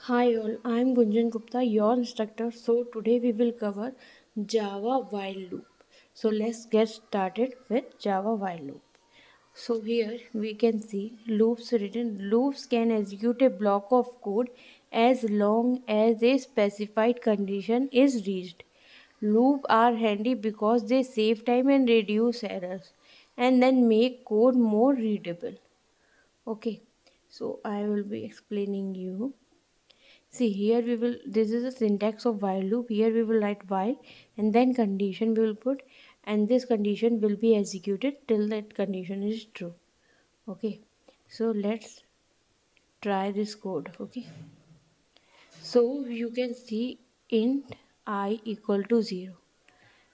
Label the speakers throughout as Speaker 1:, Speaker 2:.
Speaker 1: Hi all, I am Gunjan Gupta, your instructor. So today we will cover Java while loop. So let's get started with Java while loop. So here we can see loops written. Loops can execute a block of code as long as a specified condition is reached. Loops are handy because they save time and reduce errors and then make code more readable. Okay, so I will be explaining you. See here we will, this is the syntax of while loop. Here we will write while and then condition we will put, and this condition will be executed till that condition is true. Okay, so let's try this code. Okay, so you can see int I equal to 0.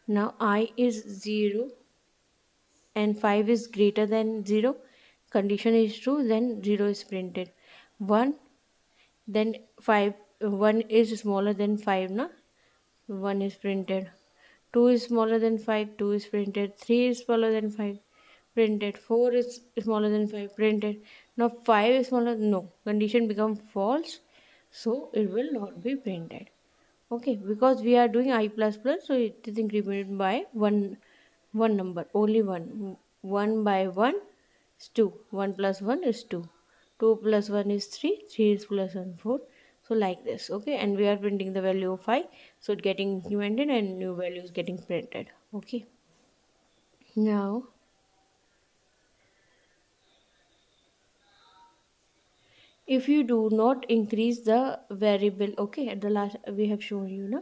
Speaker 1: Now I is 0 and 5 is greater than 0. Condition is true, then 0 is printed. 1, then 5, 1 is smaller than 5, na? 1 is printed. 2 is smaller than 5, 2 is printed. 3 is smaller than 5, printed. 4 is smaller than 5, printed. Now 5 is smaller, no. Condition become false, so it will not be printed. Okay, because we are doing I plus plus, so it is incremented by one number, only one. 1 by 1 is 2. 1 plus 1 is 2. 2 plus 1 is 3. 3 is plus 1, 4. So like this, okay, and we are printing the value of 5, so it getting incremented and new value is getting printed. Okay, now if you do not increase the variable, okay, at the last we have shown you, na,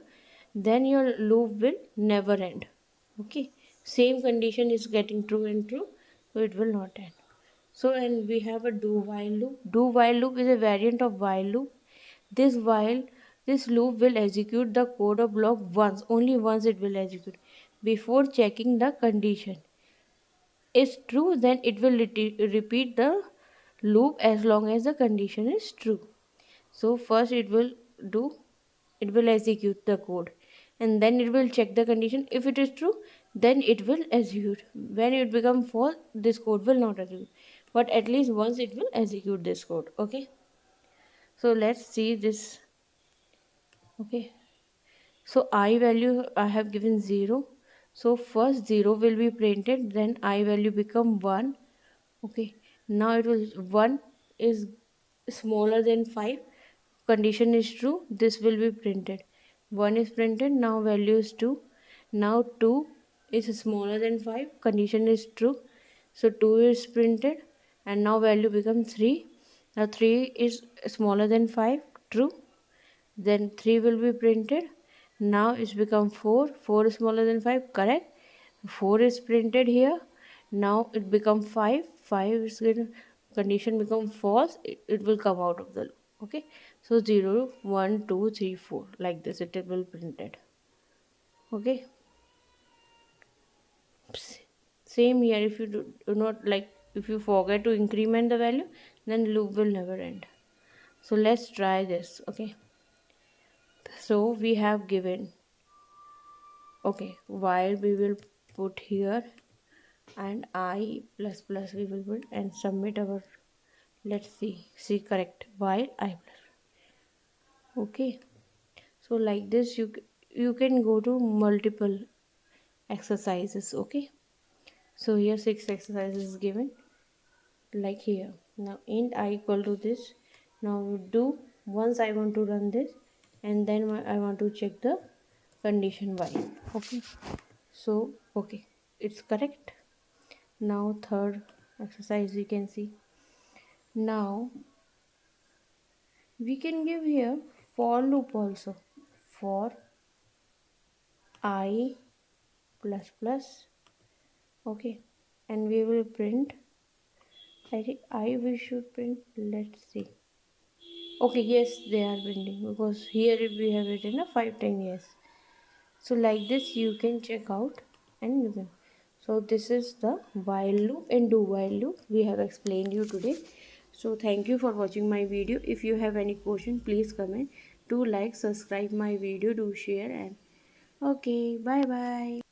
Speaker 1: then your loop will never end. Okay, same condition is getting true and true, so it will not end. So, and we have a do while loop. Do while loop is a variant of while loop. This loop will execute the code of block once, only once it will execute, before checking the condition is true. Then it will repeat the loop as long as the condition is true. So first it will execute the code, and then it will check the condition. If it is true, then it will execute. When it become false, this code will not execute, but at least once it will execute this code. Okay, so let's see this. Okay, so I value I have given 0, so first 0 will be printed, then I value become 1. Okay, now it will 1 is smaller than 5, condition is true, this will be printed. 1 is printed, now value is 2. Now 2 is smaller than 5, condition is true, so 2 is printed, and now value becomes 3. Now 3 is smaller than 5, true, then 3 will be printed. Now it's become 4. 4 is smaller than 5, correct. 4 is printed here. Now it become 5. 5 is going condition become false, it will come out of the loop. Okay, so 0 1 2 3 4, like this it will printed. Okay, same here. If you do not, like, if you forget to increment the value, then loop will never end. So let's try this. Okay, so we have given, okay, while we will put here, and I plus plus we will put and submit our, let's see correct, while I plus. Okay, so like this you can go to multiple exercises. Okay, so here 6 exercises is given, like here. Now int I equal to this. Now do, once I want to run this, and then I want to check the condition while. Okay, so okay, it's correct. Now third exercise we can see. Now we can give here for loop also, for I plus plus. Okay, and we will print, I think I we should print, let's see. Okay, yes, they are printing, because here we have written a 5 times yes. So like this you can check out, and you can. So this is the while loop and do while loop we have explained you today. So thank you for watching my video. If you have any question, please comment. Do like, subscribe my video, do share, and okay, bye bye.